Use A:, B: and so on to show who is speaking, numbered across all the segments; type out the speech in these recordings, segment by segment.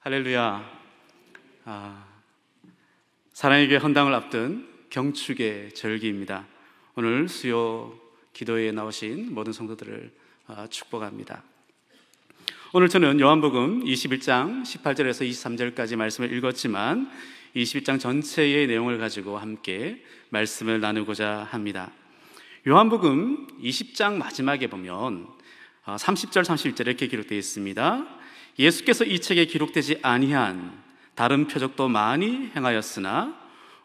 A: 할렐루야. 사랑의 교회 헌당을 앞둔 경축의 절기입니다. 오늘 수요 기도회에 나오신 모든 성도들을 축복합니다. 오늘 저는 요한복음 21장 18절에서 23절까지 말씀을 읽었지만 21장 전체의 내용을 가지고 함께 말씀을 나누고자 합니다. 요한복음 20장 마지막에 보면 30절 31절에 이렇게 기록되어 있습니다. 예수께서 이 책에 기록되지 아니한 다른 표적도 많이 행하였으나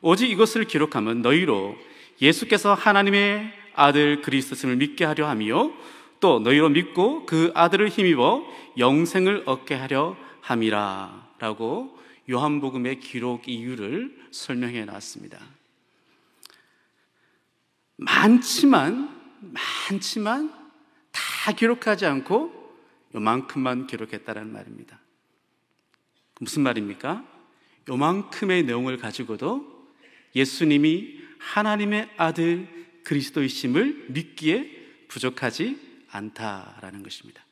A: 오직 이것을 기록하면 너희로 예수께서 하나님의 아들 그리스도임을 믿게 하려 하며 또 너희로 믿고 그 아들을 힘입어 영생을 얻게 하려 함이라 라고 요한복음의 기록 이유를 설명해 놨습니다. 많지만 다 기록하지 않고 요만큼만 기록했다는 말입니다. 무슨 말입니까? 요만큼의 내용을 가지고도 예수님이 하나님의 아들 그리스도이심을 믿기에 부족하지 않다라는 것입니다.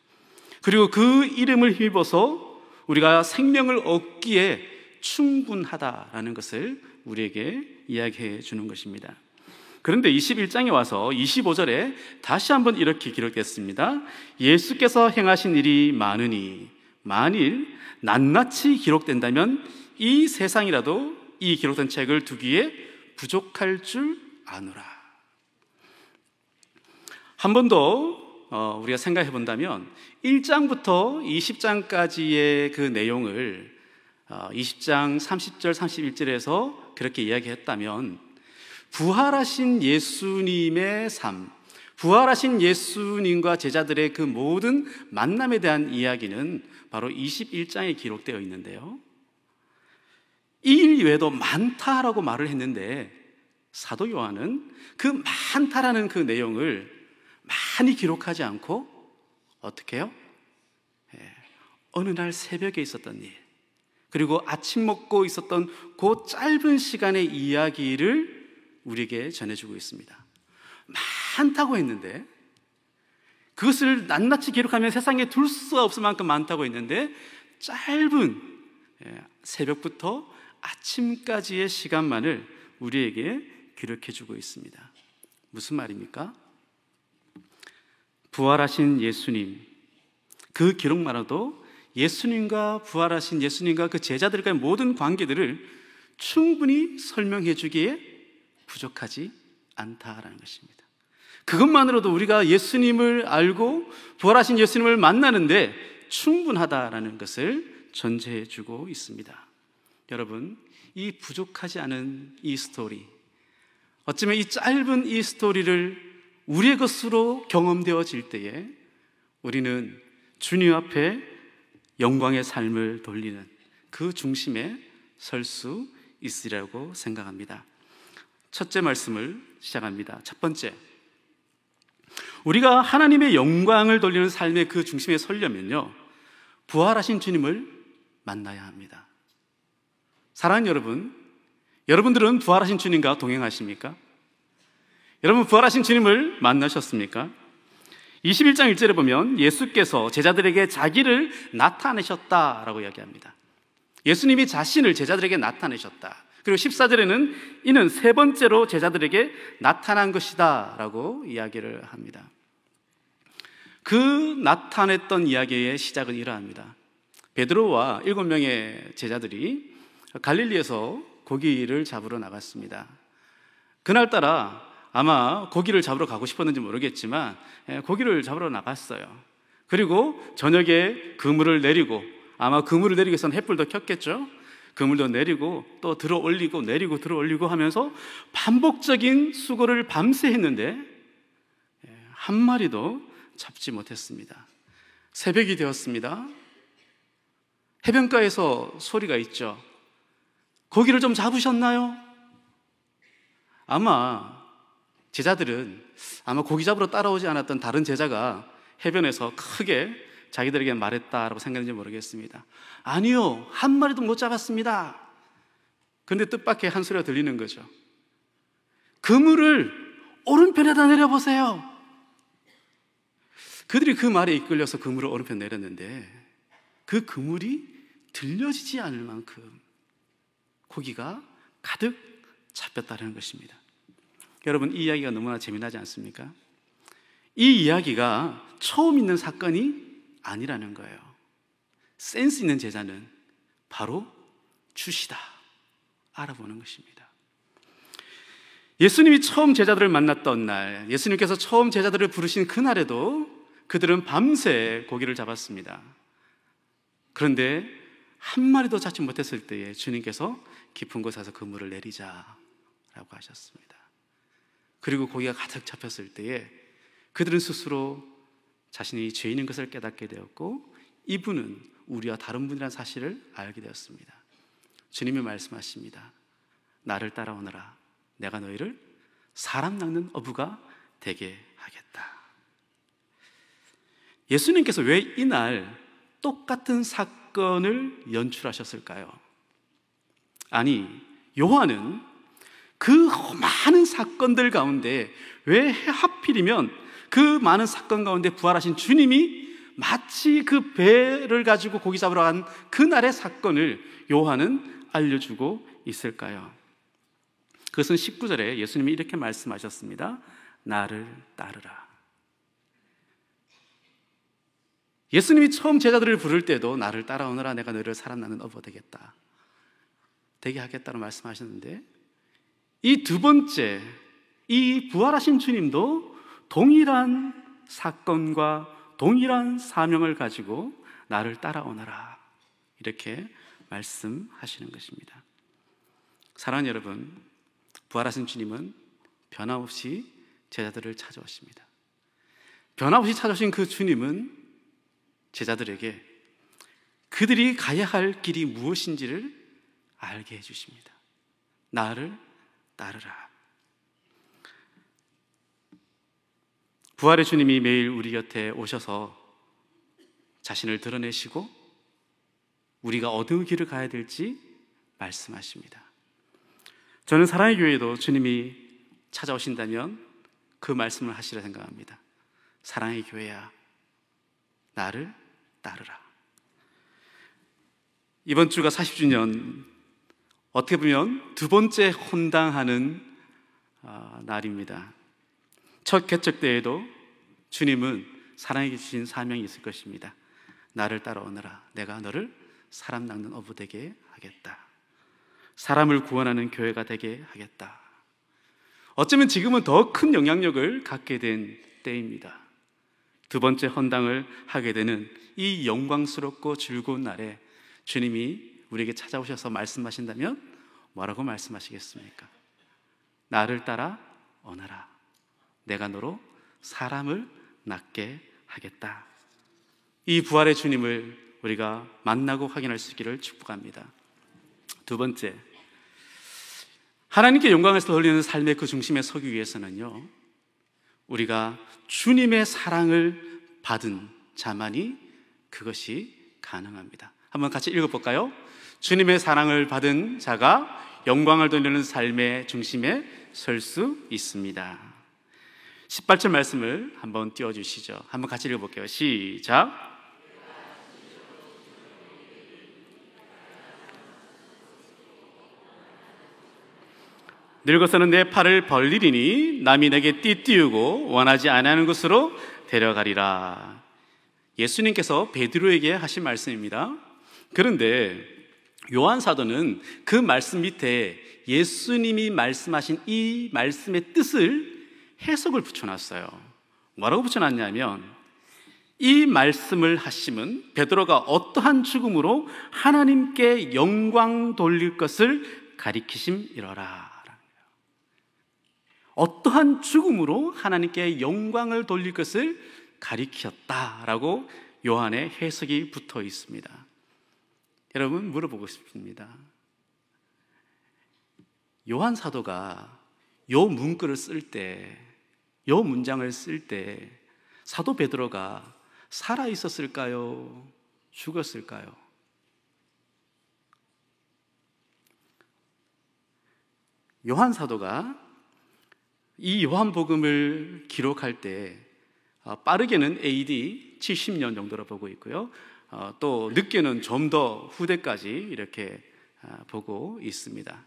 A: 그리고 그 이름을 힘입어서 우리가 생명을 얻기에 충분하다라는 것을 우리에게 이야기해 주는 것입니다. 그런데 21장에 와서 25절에 다시 한번 이렇게 기록됐습니다. 예수께서 행하신 일이 많으니 만일 낱낱이 기록된다면 이 세상이라도 이 기록된 책을 두기에 부족할 줄 아노라. 한 번 더 우리가 생각해 본다면 1장부터 20장까지의 그 내용을 20장 30절 31절에서 그렇게 이야기했다면 부활하신 예수님의 삶, 부활하신 예수님과 제자들의 그 모든 만남에 대한 이야기는 바로 21장에 기록되어 있는데요, 이 일 외에도 많다라고 말을 했는데 사도 요한은 그 많다라는 그 내용을 많이 기록하지 않고 어떻게 해요? 어느 날 새벽에 있었던 일, 그리고 아침 먹고 있었던 그 짧은 시간의 이야기를 우리에게 전해주고 있습니다. 많다고 했는데, 그것을 낱낱이 기록하면 세상에 둘 수 없을 만큼 많다고 했는데 짧은 새벽부터 아침까지의 시간만을 우리에게 기록해주고 있습니다. 무슨 말입니까? 부활하신 예수님, 그 기록만으로도 예수님과 부활하신 예수님과 그 제자들과의 모든 관계들을 충분히 설명해 주기에 부족하지 않다라는 것입니다. 그것만으로도 우리가 예수님을 알고 부활하신 예수님을 만나는데 충분하다라는 것을 전제해 주고 있습니다. 여러분, 이 부족하지 않은 이 스토리, 어쩌면 이 짧은 이 스토리를 우리의 것으로 경험되어질 때에 우리는 주님 앞에 영광의 삶을 돌리는 그 중심에 설 수 있으리라고 생각합니다. 첫째 말씀을 시작합니다. 첫 번째, 우리가 하나님의 영광을 돌리는 삶의 그 중심에 서려면요, 부활하신 주님을 만나야 합니다. 사랑하는 여러분, 여러분들은 부활하신 주님과 동행하십니까? 여러분, 부활하신 주님을 만나셨습니까? 21장 1절에 보면 예수께서 제자들에게 자기를 나타내셨다라고 이야기합니다. 예수님이 자신을 제자들에게 나타내셨다. 그리고 14절에는 이는 세 번째로 제자들에게 나타난 것이다 라고 이야기를 합니다. 그 나타냈던 이야기의 시작은 이러합니다. 베드로와 7명의 제자들이 갈릴리에서 고기를 잡으러 나갔습니다. 그날따라 아마 고기를 잡으러 가고 싶었는지 모르겠지만 고기를 잡으러 나갔어요. 그리고 저녁에 그물을 내리고, 아마 그물을 내리기 위해서는 햇불도 켰겠죠. 그물도 내리고 또 들어 올리고 내리고 들어 올리고 하면서 반복적인 수고를 밤새 했는데 한 마리도 잡지 못했습니다. 새벽이 되었습니다. 해변가에서 소리가 있죠. 고기를 좀 잡으셨나요? 아마 제자들은 고기 잡으러 따라오지 않았던 다른 제자가 해변에서 크게 자기들에게 말했다라고 생각했는지 모르겠습니다. 아니요, 한 마리도 못 잡았습니다. 그런데 뜻밖의 한 소리가 들리는 거죠. 그물을 오른편에다 내려보세요. 그들이 그 말에 이끌려서 그물을 오른편 내렸는데 그 그물이 들려지지 않을 만큼 고기가 가득 잡혔다는 것입니다. 여러분, 이 이야기가 너무나 재미나지 않습니까? 이 이야기가 처음 있는 사건이 아니라는 거예요. 센스 있는 제자는 바로 주시다 알아보는 것입니다. 예수님이 처음 제자들을 만났던 날, 예수님께서 처음 제자들을 부르신 그날에도 그들은 밤새 고기를 잡았습니다. 그런데 한 마리도 잡지 못했을 때에 주님께서 깊은 곳에서 그물을 내리자라고 하셨습니다. 그리고 고기가 가득 잡혔을 때에 그들은 스스로 자신이 죄인인 것을 깨닫게 되었고, 이분은 우리와 다른 분이라는 사실을 알게 되었습니다. 주님이 말씀하십니다. 나를 따라오너라. 내가 너희를 사람 낚는 어부가 되게 하겠다. 예수님께서 왜 이날 똑같은 사건을 연출하셨을까요? 아니, 요한은 그 많은 사건들 가운데 왜 하필이면 그 많은 사건 가운데 부활하신 주님이 마치 그 배를 가지고 고기 잡으러 간 그날의 사건을 요한은 알려주고 있을까요? 그것은 19절에 예수님이 이렇게 말씀하셨습니다. 나를 따르라. 예수님이 처음 제자들을 부를 때도 나를 따라오너라. 내가 너희를 사람 낚는 어부 되게 하겠다고 말씀하셨는데, 이 두 번째, 이 부활하신 주님도 동일한 사건과 동일한 사명을 가지고 나를 따라오너라 이렇게 말씀하시는 것입니다. 사랑하는 여러분, 부활하신 주님은 변함없이 제자들을 찾아오십니다. 변함없이 찾아오신 그 주님은 제자들에게 그들이 가야 할 길이 무엇인지를 알게 해주십니다. 나를 따르라. 부활의 주님이 매일 우리 곁에 오셔서 자신을 드러내시고 우리가 어느 길을 가야 될지 말씀하십니다. 저는 사랑의 교회에도 주님이 찾아오신다면 그 말씀을 하시라 생각합니다. 사랑의 교회야, 나를 따르라. 이번 주가 40주년, 어떻게 보면 두 번째 헌당하는 날입니다. 첫 개척 때에도 주님은 사랑에게 주신 사명이 있을 것입니다. 나를 따라오너라. 내가 너를 사람 낚는 어부 되게 하겠다. 사람을 구원하는 교회가 되게 하겠다. 어쩌면 지금은 더 큰 영향력을 갖게 된 때입니다. 두 번째 헌당을 하게 되는 이 영광스럽고 즐거운 날에 주님이 우리에게 찾아오셔서 말씀하신다면 뭐라고 말씀하시겠습니까? 나를 따라 오너라. 내가 너로 사람을 낚게 하겠다. 이 부활의 주님을 우리가 만나고 확인할 수 있기를 축복합니다. 두 번째, 하나님께 영광에서 돌리는 삶의 그 중심에 서기 위해서는요, 우리가 주님의 사랑을 받은 자만이 그것이 가능합니다. 한번 같이 읽어볼까요? 주님의 사랑을 받은 자가 영광을 돌리는 삶의 중심에 설 수 있습니다. 18절 말씀을 한번 띄워주시죠. 한번 같이 읽어볼게요. 시작. 늙어서는 내 팔을 벌리리니 남이 내게 띠띠우고 원하지 아니하는 곳으로 데려가리라. 예수님께서 베드로에게 하신 말씀입니다. 그런데 요한 사도는 그 말씀 밑에 예수님이 말씀하신 이 말씀의 뜻을 해석을 붙여놨어요. 뭐라고 붙여놨냐면, 이 말씀을 하심은 베드로가 어떠한 죽음으로 하나님께 영광 돌릴 것을 가리키심이러라. 어떠한 죽음으로 하나님께 영광을 돌릴 것을 가리켰다라고 요한의 해석이 붙어 있습니다. 여러분, 물어보고 싶습니다. 요한 사도가 요 문구를 쓸 때, 요 문장을 쓸 때 사도 베드로가 살아 있었을까요? 죽었을까요? 요한 사도가 이 요한복음을 기록할 때 빠르게는 AD 70년 정도로 보고 있고요, 또 늦게는 좀 더 후대까지 이렇게 보고 있습니다.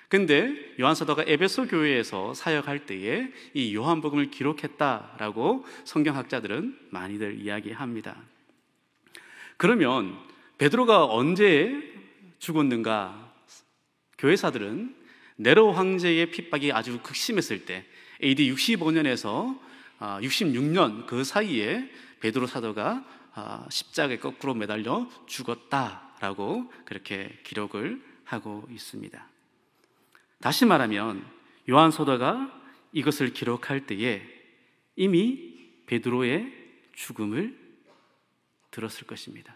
A: 근데 요한 사도가 에베소 교회에서 사역할 때에 이 요한복음을 기록했다라고 성경학자들은 많이들 이야기합니다. 그러면 베드로가 언제 죽었는가? 교회사들은 네로 황제의 핍박이 아주 극심했을 때 AD 65년에서 66년 그 사이에 베드로 사도가 십자가에 거꾸로 매달려 죽었다라고 그렇게 기록을 하고 있습니다. 다시 말하면 요한 사도가 이것을 기록할 때에 이미 베드로의 죽음을 들었을 것입니다.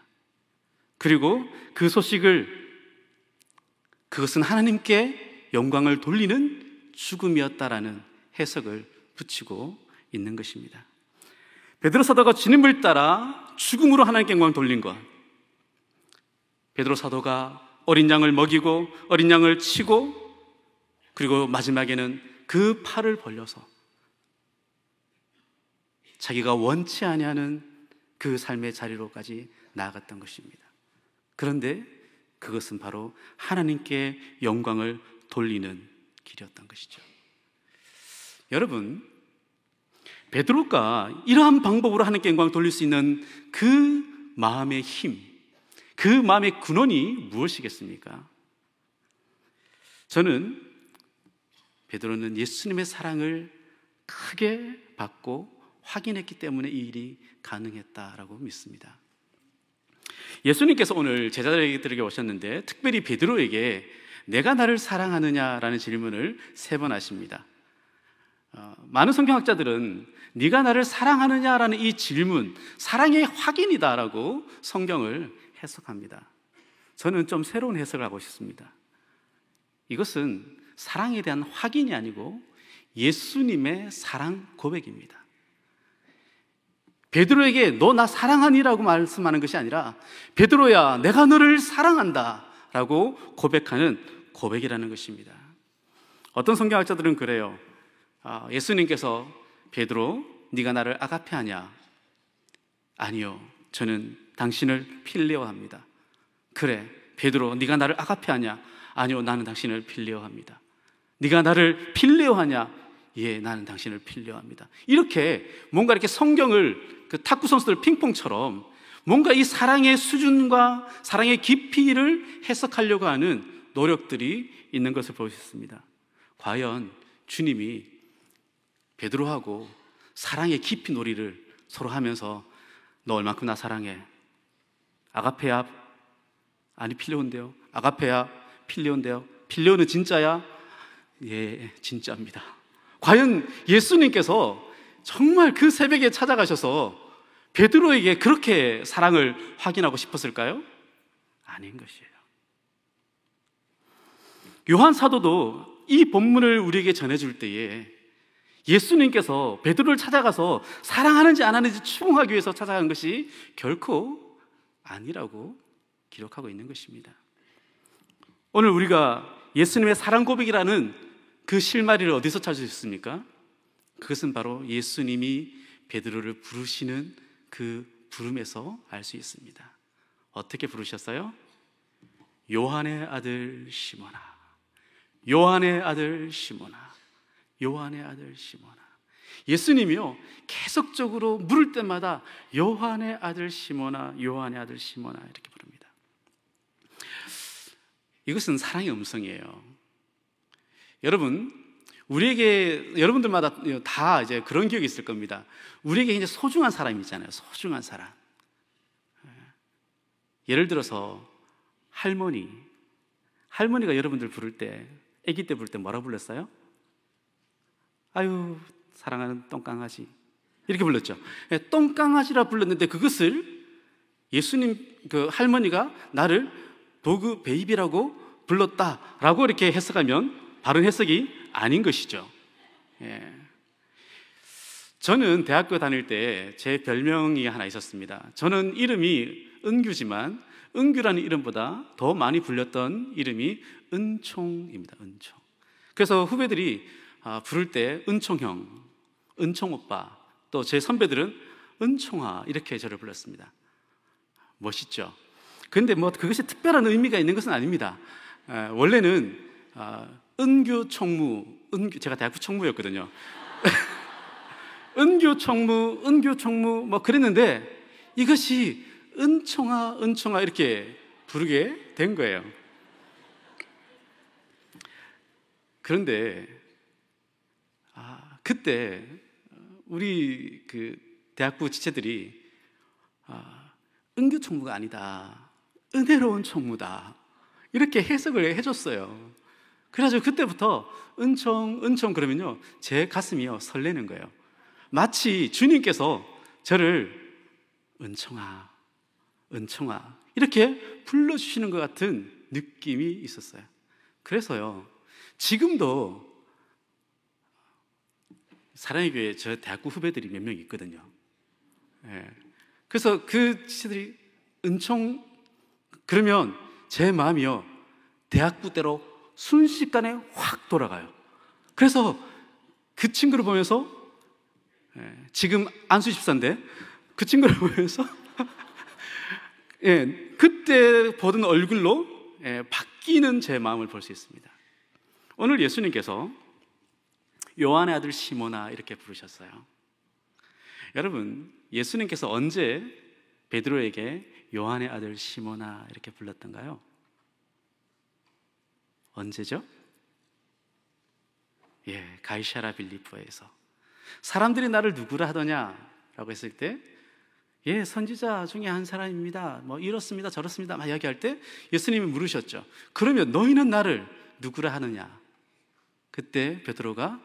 A: 그리고 그 소식을, 그것은 하나님께 영광을 돌리는 죽음이었다라는 해석을 붙이고 있는 것입니다. 베드로 사도가 주님을 따라 죽음으로 하나님께 영광을 돌린 것, 베드로 사도가 어린 양을 먹이고 어린 양을 치고 그리고 마지막에는 그 팔을 벌려서 자기가 원치 아니하는 그 삶의 자리로까지 나아갔던 것입니다. 그런데 그것은 바로 하나님께 영광을 돌리는 길이었던 것이죠. 여러분, 베드로가 이러한 방법으로 하나님께 영광을 돌릴 수 있는 그 마음의 힘, 그 마음의 근원이 무엇이겠습니까? 저는 베드로는 예수님의 사랑을 크게 받고 확인했기 때문에 이 일이 가능했다라고 믿습니다. 예수님께서 오늘 제자들에게 오셨는데 특별히 베드로에게 내가 나를 사랑하느냐라는 질문을 3번 하십니다. 많은 성경학자들은 네가 나를 사랑하느냐라는 이 질문, 사랑의 확인이다라고 성경을 해석합니다. 저는 좀 새로운 해석을 하고 싶습니다. 이것은 사랑에 대한 확인이 아니고 예수님의 사랑 고백입니다. 베드로에게 너 나 사랑하니라고 말씀하는 것이 아니라 베드로야 내가 너를 사랑한다 라고 고백하는 고백이라는 것입니다. 어떤 성경학자들은 그래요. 예수님께서 베드로 네가 나를 아가페하냐? 아니요, 저는 당신을 필레오합니다. 그래 베드로 네가 나를 아가페하냐? 아니요, 나는 당신을 필레오합니다. 네가 나를 필레오하냐? 예, 나는 당신을 필레오합니다. 이렇게 뭔가 이렇게 성경을 그 탁구 선수들 핑퐁처럼 뭔가 이 사랑의 수준과 사랑의 깊이를 해석하려고 하는 노력들이 있는 것을 볼 수 있습니다. 과연 주님이 베드로하고 사랑의 깊이 놀이를 서로 하면서 너 얼만큼 나 사랑해? 아가페야? 아니 필레오인데요. 아가페야? 필레오인데요. 필레오는 진짜야? 예, 진짜입니다. 과연 예수님께서 정말 그 새벽에 찾아가셔서 베드로에게 그렇게 사랑을 확인하고 싶었을까요? 아닌 것이에요. 요한 사도도 이 본문을 우리에게 전해줄 때에 예수님께서 베드로를 찾아가서 사랑하는지 안 하는지 추궁하기 위해서 찾아간 것이 결코 아니라고 기록하고 있는 것입니다. 오늘 우리가 예수님의 사랑 고백이라는 그 실마리를 어디서 찾을 수 있습니까? 그것은 바로 예수님이 베드로를 부르시는 그 부름에서 알 수 있습니다. 어떻게 부르셨어요? 요한의 아들 시몬아, 요한의 아들 시몬아, 요한의 아들 시몬아. 예수님이요 계속적으로 물을 때마다 요한의 아들 시몬아, 요한의 아들 시몬아 이렇게 부릅니다. 이것은 사랑의 음성이에요. 여러분, 우리에게, 여러분들마다 다 이제 그런 기억이 있을 겁니다. 우리에게 이제 소중한 사람이 있잖아요. 소중한 사람. 예를 들어서 할머니가 여러분들 부를 때, 아기 때 부를 때 뭐라 불렀어요? 아유 사랑하는 똥강아지 이렇게 불렀죠. 똥강아지라 불렀는데 그것을 예수님 그 할머니가 나를 도그 베이비라고 불렀다라고 이렇게 해석하면 바른 해석이 아닌 것이죠. 예. 저는 대학교 다닐 때 제 별명이 하나 있었습니다. 저는 이름이 은규지만 은규라는 이름보다 더 많이 불렸던 이름이 은총입니다. 은총. 그래서 후배들이 부를 때 은총형, 은총오빠, 또 제 선배들은 은총아 이렇게 저를 불렀습니다. 멋있죠. 그런데 뭐 그것이 특별한 의미가 있는 것은 아닙니다. 원래는 은규 총무, 제가 대학부 총무였거든요. 은규 총무 뭐 그랬는데 이것이 은총아 이렇게 부르게 된 거예요. 그런데 그때 우리 그 대학부 지체들이 은규 총무가 아니다, 은혜로운 총무다, 이렇게 해석을 해줬어요. 그래가지고 그때부터 은총 그러면요 제 가슴이요 설레는 거예요. 마치 주님께서 저를 은총아 이렇게 불러주시는 것 같은 느낌이 있었어요. 그래서요 지금도 사랑의 교회에 저 대학부 후배들이 몇 명 있거든요. 그래서 그 지체들이 은총 그러면 제 마음이요 대학부 때로 순식간에 확 돌아가요. 그래서 그 친구를 보면서 지금 안수 집사인데 그 친구를 보면서 그때 보던 얼굴로 바뀌는 제 마음을 볼 수 있습니다. 오늘 예수님께서 요한의 아들 시몬아 이렇게 부르셨어요. 여러분, 예수님께서 언제 베드로에게 요한의 아들 시몬아 이렇게 불렀던가요? 언제죠? 가이사랴 빌립보에서 사람들이 나를 누구라 하더냐라고 했을 때 선지자 중에 한 사람입니다, 뭐 이렇습니다 저렇습니다 막 이야기할 때 예수님이 물으셨죠. 그러면 너희는 나를 누구라 하느냐? 그때 베드로가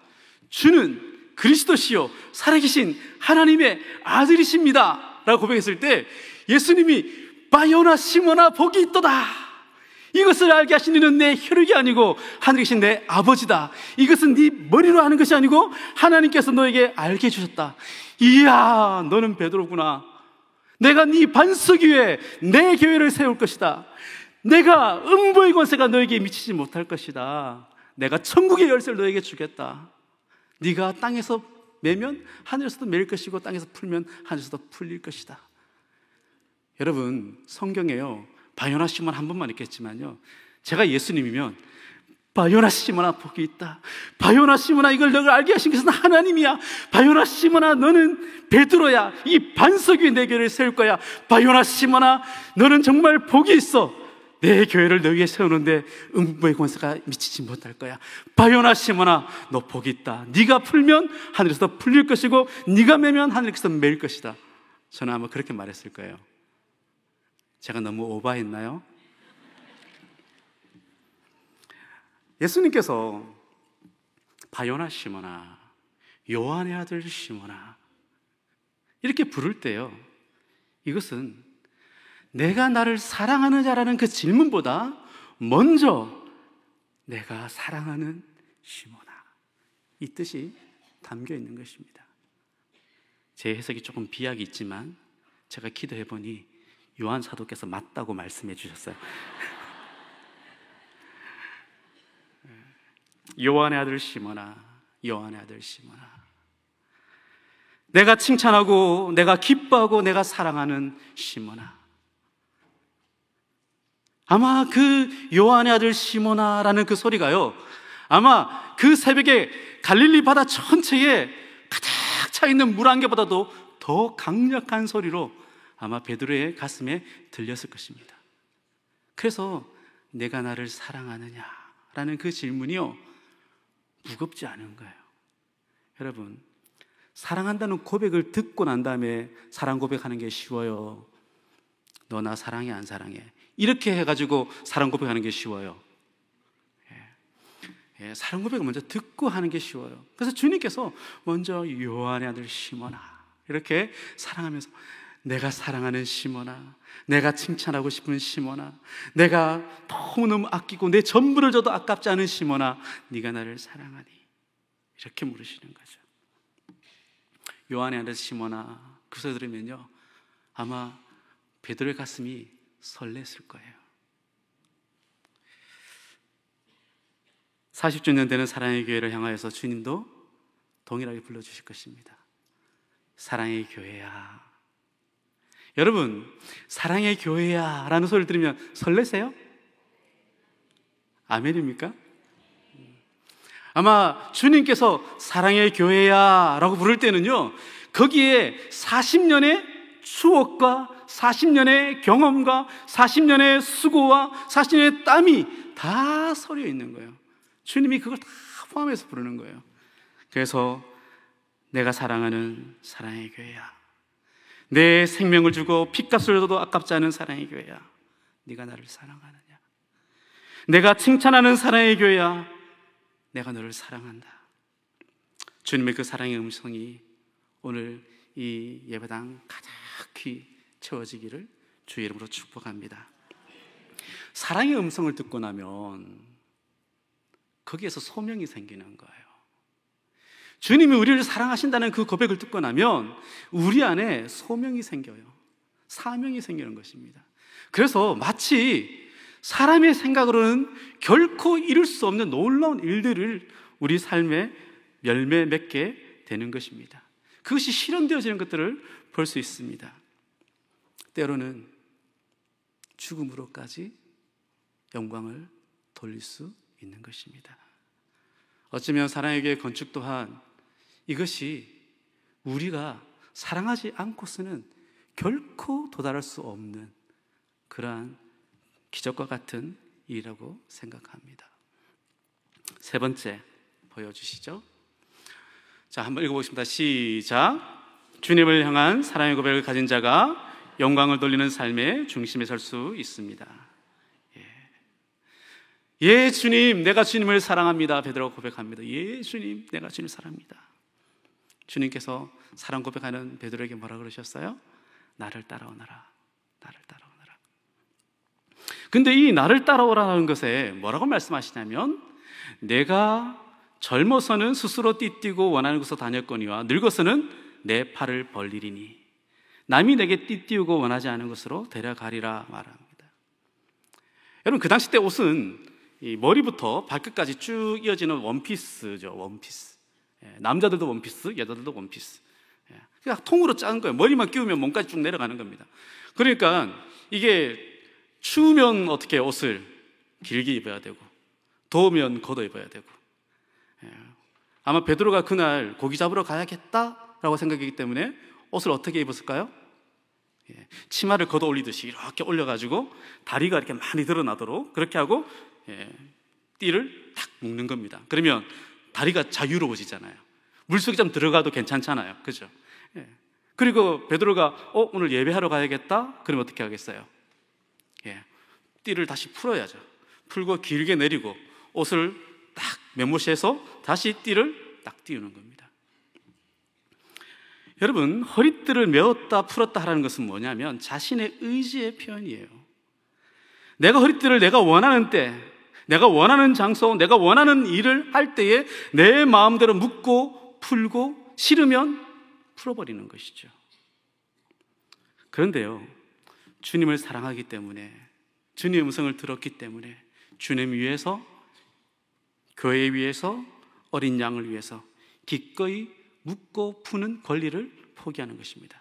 A: 주는 그리스도시요 살아계신 하나님의 아들이십니다 라고 고백했을 때 예수님이 바요나 시몬아 복이 있도다, 이것을 알게 하신 이는 내 혈육이 아니고 하늘에 계신 내 아버지다, 이것은 네 머리로 하는 것이 아니고 하나님께서 너에게 알게 해주셨다. 이야 너는 베드로구나. 내가 네 반석 위에 내 교회를 세울 것이다. 내가 음부의 권세가 너에게 미치지 못할 것이다. 내가 천국의 열쇠를 너에게 주겠다. 네가 땅에서 매면 하늘에서도 매일 것이고 땅에서 풀면 하늘에서도 풀릴 것이다. 여러분, 성경에요 바요나 시몬 한 번만 읽겠지만요 제가 예수님이면 바요나 시몬아 복이 있다, 바요나 시몬아 이걸 너를 알게 하신 것은 하나님이야, 바요나 시몬아 너는 베드로야, 이 반석 위에 내 교회를 세울 거야, 바요나 시몬아 너는 정말 복이 있어, 내 교회를 너희에 세우는데 음부의 권세가 미치지 못할 거야. 바요나 시몬아 너 복이 있다. 네가 풀면 하늘에서 풀릴 것이고 네가 매면 하늘에서 매일 것이다. 저는 아마 그렇게 말했을 거예요. 제가 너무 오버했나요? 예수님께서 바요나 시몬아, 요한의 아들 시몬아 이렇게 부를 때요 이것은 내가 나를 사랑하느냐라는 그 질문보다 먼저 내가 사랑하는 시몬아 이 뜻이 담겨 있는 것입니다. 제 해석이 조금 비약이 있지만 제가 기도해 보니 요한 사도께서 맞다고 말씀해 주셨어요. 요한의 아들 시몬아, 요한의 아들 시몬아, 내가 칭찬하고 내가 기뻐하고 내가 사랑하는 시몬아. 아마 그 요한의 아들 시몬아라는 그 소리가요 아마 그 새벽에 갈릴리 바다 전체에 가득 차 있는 물안개보다도 더 강력한 소리로 아마 베드로의 가슴에 들렸을 것입니다. 그래서 내가 나를 사랑하느냐라는 그 질문이요 무겁지 않은 거예요. 여러분, 사랑한다는 고백을 듣고 난 다음에 사랑 고백하는 게 쉬워요? 너 나 사랑해 안 사랑해? 이렇게 해가지고 사랑 고백하는 게 쉬워요? 사랑 고백을 먼저 듣고 하는 게 쉬워요. 그래서 주님께서 먼저 요한의 아들 시몬아 이렇게 사랑하면서 내가 사랑하는 시몬아, 내가 칭찬하고 싶은 시몬아, 내가 너무너무 아끼고 내 전부를 줘도 아깝지 않은 시몬아, 네가 나를 사랑하니 이렇게 물으시는 거죠. 요한의 아들 시몬아 그 소리 들으면요 아마 베드로의 가슴이 설렜을 거예요. 40주년 되는 사랑의 교회를 향하여서 주님도 동일하게 불러주실 것입니다. 사랑의 교회야. 여러분, 사랑의 교회야 라는 소리를 들으면 설레세요? 아멘입니까? 아마 주님께서 사랑의 교회야 라고 부를 때는요, 거기에 40년의 추억과 40년의 경험과 40년의 수고와 40년의 땀이 다 서려 있는 거예요. 주님이 그걸 다 포함해서 부르는 거예요. 그래서 내가 사랑하는 사랑의 교회야, 내 생명을 주고 핏값을 줘도 아깝지 않은 사랑의 교회야, 네가 나를 사랑하느냐. 내가 칭찬하는 사랑의 교회야, 내가 너를 사랑한다. 주님의 그 사랑의 음성이 오늘 이 예배당 가득히 채워지기를 주의 이름으로 축복합니다. 사랑의 음성을 듣고 나면 거기에서 소명이 생기는 거예요. 주님이 우리를 사랑하신다는 그 고백을 듣고 나면 우리 안에 소명이 생겨요. 사명이 생기는 것입니다. 그래서 마치 사람의 생각으로는 결코 이룰 수 없는 놀라운 일들을 우리 삶에 열매 맺게 되는 것입니다. 그것이 실현되어지는 것들을 볼 수 있습니다. 때로는 죽음으로까지 영광을 돌릴 수 있는 것입니다. 어쩌면 사랑의 교회 건축 또한 이것이 우리가 사랑하지 않고서는 결코 도달할 수 없는 그러한 기적과 같은 일이라고 생각합니다. 세 번째 보여주시죠. 자, 한번 읽어보겠습니다. 시작. 주님을 향한 사랑의 고백을 가진 자가 영광을 돌리는 삶의 중심에 설 수 있습니다. 예, 주님, 내가 주님을 사랑합니다. 베드로가 고백합니다. 예, 주님, 내가 주님을 사랑합니다. 주님께서 사랑 고백하는 베드로에게 뭐라 그러셨어요? 나를 따라오너라. 나를 따라오너라. 근데 이 나를 따라오라는 것에 뭐라고 말씀하시냐면, 내가 젊어서는 스스로 띠뛰고 원하는 곳으로 다녔거니와 늙어서는 내 팔을 벌리리니 남이 내게 띠뛰고 원하지 않은 곳으로 데려가리라 말합니다. 여러분, 그 당시 때 옷은 이 머리부터 발끝까지 쭉 이어지는 원피스죠. 원피스. 남자들도 원피스, 여자들도 원피스. 그냥 통으로 짠 거예요. 머리만 끼우면 몸까지 쭉 내려가는 겁니다. 그러니까 이게 추우면 어떻게 옷을 길게 입어야 되고, 더우면 걷어 입어야 되고. 아마 베드로가 그날 고기 잡으러 가야겠다라고 생각했기 때문에 옷을 어떻게 입었을까요? 치마를 걷어 올리듯이 이렇게 올려가지고 다리가 이렇게 많이 드러나도록 그렇게 하고 띠를 탁 묶는 겁니다. 그러면 다리가 자유로워지잖아요. 물속에 좀 들어가도 괜찮잖아요. 그죠? 그리고 베드로가 오늘 예배하러 가야겠다? 그러면 어떻게 하겠어요? 띠를 다시 풀어야죠. 풀고 길게 내리고 옷을 딱 메모시해서 다시 띠를 딱 띄우는 겁니다. 여러분, 허리띠를 메었다 풀었다 하라는 것은 뭐냐면 자신의 의지의 표현이에요. 내가 허리띠를 내가 원하는 때, 내가 원하는 장소, 내가 원하는 일을 할 때에 내 마음대로 묶고 풀고 싫으면 풀어버리는 것이죠. 그런데요, 주님을 사랑하기 때문에, 주님의 음성을 들었기 때문에 주님 위해서, 교회 위해서, 어린 양을 위해서 기꺼이 묶고 푸는 권리를 포기하는 것입니다.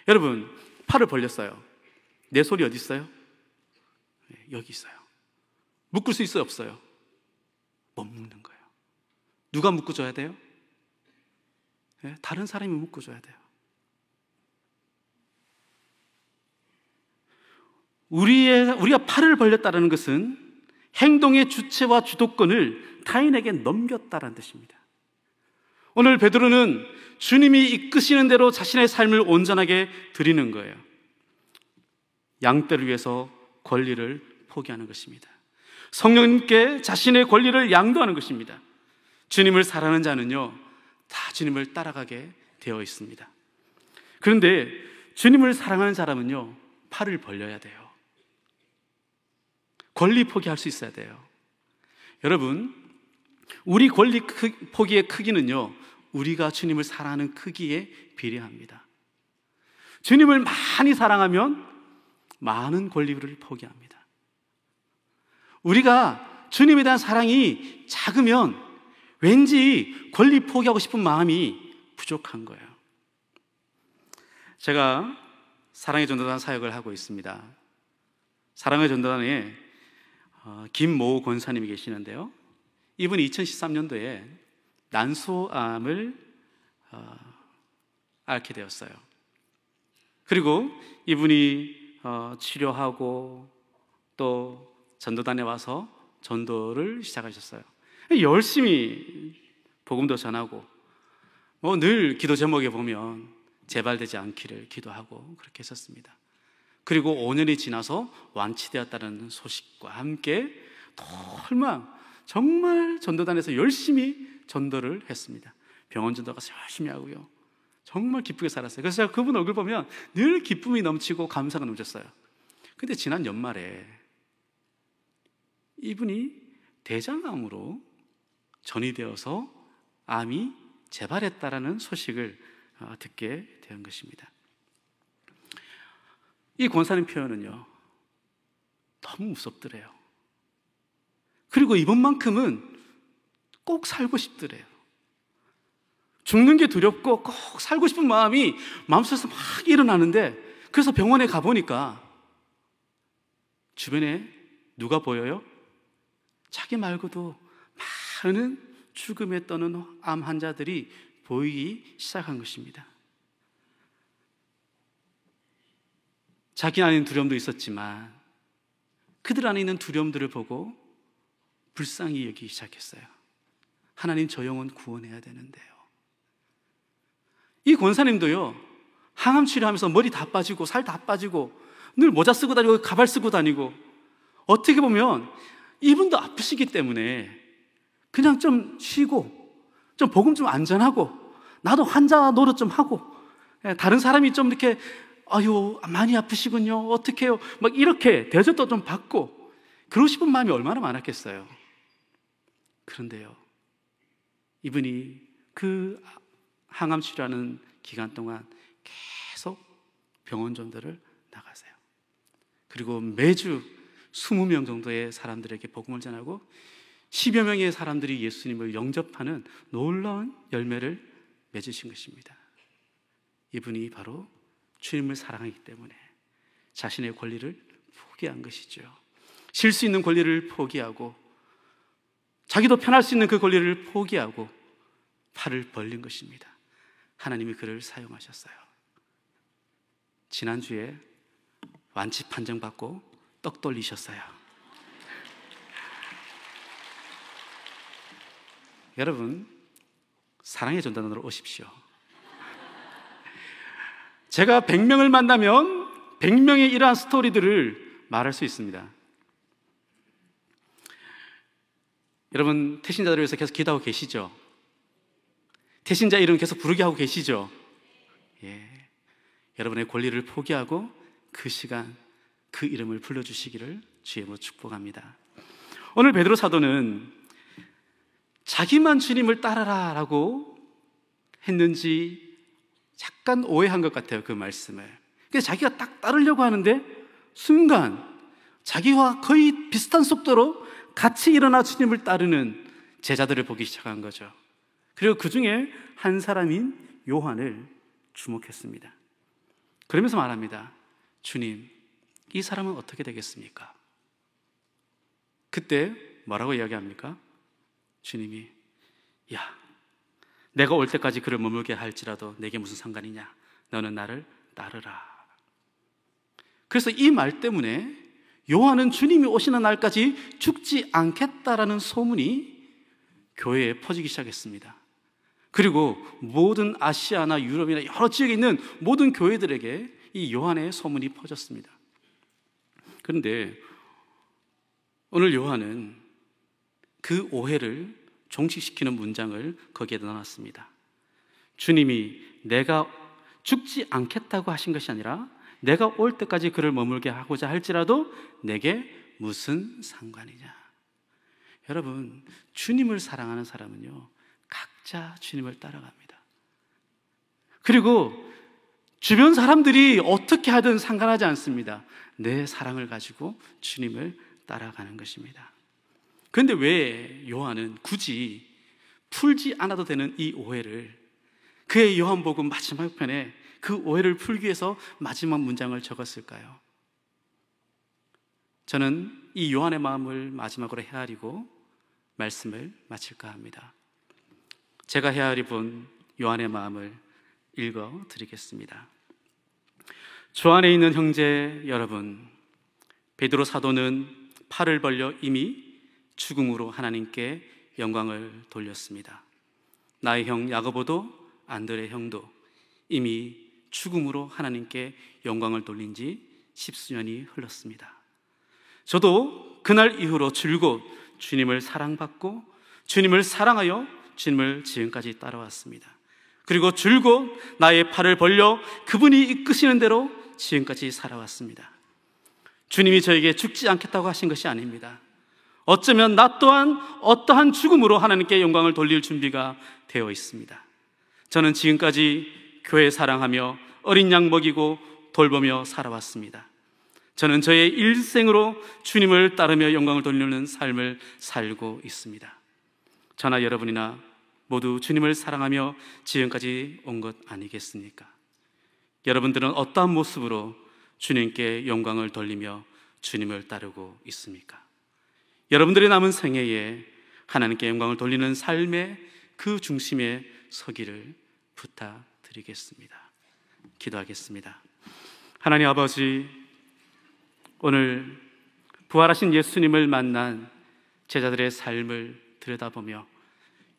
A: 여러분, 팔을 벌렸어요. 내 손이 어디 있어요? 여기 있어요. 묶을 수 있어요, 없어요? 못 묶는 거예요. 누가 묶어줘야 돼요? 다른 사람이 묶어줘야 돼요. 우리가 팔을 벌렸다는 것은 행동의 주체와 주도권을 타인에게 넘겼다는 뜻입니다. 오늘 베드로는 주님이 이끄시는 대로 자신의 삶을 온전하게 드리는 거예요. 양떼를 위해서 권리를 포기하는 것입니다. 성령님께 자신의 권리를 양도하는 것입니다. 주님을 사랑하는 자는요, 다 주님을 따라가게 되어 있습니다. 그런데 주님을 사랑하는 사람은요, 팔을 벌려야 돼요. 권리 포기할 수 있어야 돼요. 여러분, 우리 권리 포기의 크기는요, 우리가 주님을 사랑하는 크기에 비례합니다. 주님을 많이 사랑하면 많은 권리를 포기합니다. 우리가 주님에 대한 사랑이 작으면 왠지 권리 포기하고 싶은 마음이 부족한 거예요. 제가 사랑의 전도단 사역을 하고 있습니다. 사랑의 전도단에 김모 권사님이 계시는데요, 이분이 2013년도에 난소암을 앓게 되었어요. 그리고 이분이 치료하고 또 전도단에 와서 전도를 시작하셨어요. 열심히 복음도 전하고 늘 기도 제목에 보면 재발되지 않기를 기도하고 그렇게 했었습니다. 그리고 5년이 지나서 완치되었다는 소식과 함께 정말 전도단에서 열심히 전도를 했습니다. 병원 전도 가서 열심히 하고요, 정말 기쁘게 살았어요. 그래서 제가 그분 얼굴 보면 늘 기쁨이 넘치고 감사가 넘쳤어요. 근데 지난 연말에 이분이 대장암으로 전이되어서 암이 재발했다라는 소식을 듣게 된 것입니다. 이 권사님 표현은요, 너무 무섭더래요. 그리고 이번만큼은 꼭 살고 싶더래요. 죽는 게 두렵고 꼭 살고 싶은 마음이 마음속에서 막 일어나는데, 그래서 병원에 가보니까 주변에 누가 보여요? 자기 말고도 많은 죽음에 떠는 암 환자들이 보이기 시작한 것입니다. 자기 안에 있는 두려움도 있었지만 그들 안에 있는 두려움들을 보고 불쌍히 여기기 시작했어요. 하나님, 저 영혼 구원해야 되는데요. 이 권사님도요, 항암 치료하면서 머리 다 빠지고 살 다 빠지고 늘 모자 쓰고 다니고 가발 쓰고 다니고, 어떻게 보면 이분도 아프시기 때문에 그냥 좀 쉬고 좀 복음 좀 안전하고 나도 환자 노릇 좀 하고, 다른 사람이 좀 이렇게 아유 많이 아프시군요, 어떡해요, 막 이렇게 대접도 좀 받고 그러고 싶은 마음이 얼마나 많았겠어요. 그런데요, 이분이 그 항암 치료하는 기간 동안 계속 병원 전도를 나가세요. 그리고 매주 20명 정도의 사람들에게 복음을 전하고 10여 명의 사람들이 예수님을 영접하는 놀라운 열매를 맺으신 것입니다. 이분이 바로 주님을 사랑하기 때문에 자신의 권리를 포기한 것이죠. 쉴 수 있는 권리를 포기하고 자기도 편할 수 있는 그 권리를 포기하고 팔을 벌린 것입니다. 하나님이 그를 사용하셨어요. 지난주에 완치 판정받고 떡 돌리셨어요. 여러분, 사랑의 전도단으로 오십시오. 제가 100명을 만나면 100명의 이러한 스토리들을 말할 수 있습니다. 여러분, 태신자들을 위해서 계속 기도하고 계시죠? 태신자 이름 계속 부르게 하고 계시죠? 예. 여러분의 권리를 포기하고 그 시간 그 이름을 불러주시기를 주의 이름으로 축복합니다. 오늘 베드로 사도는 자기만 주님을 따라라 라고 했는지 약간 오해한 것 같아요, 그 말씀을. 그래서 자기가 딱 따르려고 하는데 순간 자기와 거의 비슷한 속도로 같이 일어나 주님을 따르는 제자들을 보기 시작한 거죠. 그리고 그 중에 한 사람인 요한을 주목했습니다. 그러면서 말합니다. 주님, 이 사람은 어떻게 되겠습니까? 그때 뭐라고 이야기합니까? 주님이, 야, 내가 올 때까지 그를 머물게 할지라도 내게 무슨 상관이냐? 너는 나를 따르라. 그래서 이 말 때문에 요한은 주님이 오시는 날까지 죽지 않겠다라는 소문이 교회에 퍼지기 시작했습니다. 그리고 모든 아시아나 유럽이나 여러 지역에 있는 모든 교회들에게 이 요한의 소문이 퍼졌습니다. 그런데 오늘 요한은 그 오해를 종식시키는 문장을 거기에 넣어놨습니다. 주님이 내가 죽지 않겠다고 하신 것이 아니라 내가 올 때까지 그를 머물게 하고자 할지라도 내게 무슨 상관이냐. 여러분, 주님을 사랑하는 사람은요, 각자 주님을 따라갑니다. 그리고 주변 사람들이 어떻게 하든 상관하지 않습니다. 내 사랑을 가지고 주님을 따라가는 것입니다. 그런데 왜 요한은 굳이 풀지 않아도 되는 이 오해를 그의 요한복음 마지막 편에 그 오해를 풀기 위해서 마지막 문장을 적었을까요? 저는 이 요한의 마음을 마지막으로 헤아리고 말씀을 마칠까 합니다. 제가 헤아리 본 요한의 마음을 읽어 드리겠습니다. 주 안에 있는 형제 여러분, 베드로 사도는 팔을 벌려 이미 죽음으로 하나님께 영광을 돌렸습니다. 나의 형 야고보도 안드레 형도 이미 죽음으로 하나님께 영광을 돌린 지 10수년이 흘렀습니다. 저도 그날 이후로 줄곧 주님을 사랑받고 주님을 사랑하여 주님을 지금까지 따라왔습니다. 그리고 줄곧 나의 팔을 벌려 그분이 이끄시는 대로 지금까지 살아왔습니다. 주님이 저에게 죽지 않겠다고 하신 것이 아닙니다. 어쩌면 나 또한 어떠한 죽음으로 하나님께 영광을 돌릴 준비가 되어 있습니다. 저는 지금까지 교회 사랑하며 어린 양 먹이고 돌보며 살아왔습니다. 저는 저의 일생으로 주님을 따르며 영광을 돌리는 삶을 살고 있습니다. 저나 여러분이나 모두 주님을 사랑하며 지금까지 온 것 아니겠습니까? 여러분들은 어떠한 모습으로 주님께 영광을 돌리며 주님을 따르고 있습니까? 여러분들의 남은 생애에 하나님께 영광을 돌리는 삶의 그 중심에 서기를 부탁드리겠습니다. 기도하겠습니다. 하나님 아버지, 오늘 부활하신 예수님을 만난 제자들의 삶을 들여다보며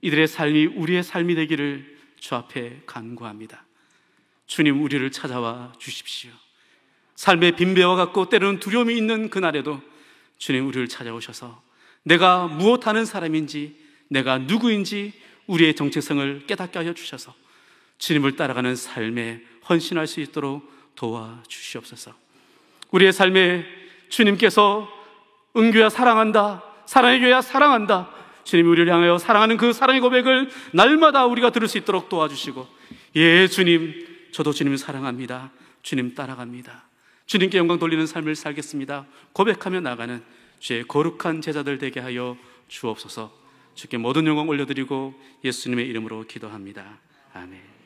A: 이들의 삶이 우리의 삶이 되기를 주 앞에 간구합니다. 주님, 우리를 찾아와 주십시오. 삶의 빈배와 같고 때로는 두려움이 있는 그날에도 주님, 우리를 찾아오셔서 내가 무엇하는 사람인지, 내가 누구인지 우리의 정체성을 깨닫게 하여 주셔서 주님을 따라가는 삶에 헌신할 수 있도록 도와주시옵소서. 우리의 삶에 주님께서 은교야 사랑한다, 사랑의 교회야 사랑한다, 주님이 우리를 향하여 사랑하는 그 사랑의 고백을 날마다 우리가 들을 수 있도록 도와주시고, 예 주님, 저도 주님을 사랑합니다, 주님 따라갑니다, 주님께 영광 돌리는 삶을 살겠습니다 고백하며 나가는 주의 거룩한 제자들 되게 하여 주옵소서. 주께 모든 영광 올려드리고 예수님의 이름으로 기도합니다. 아멘.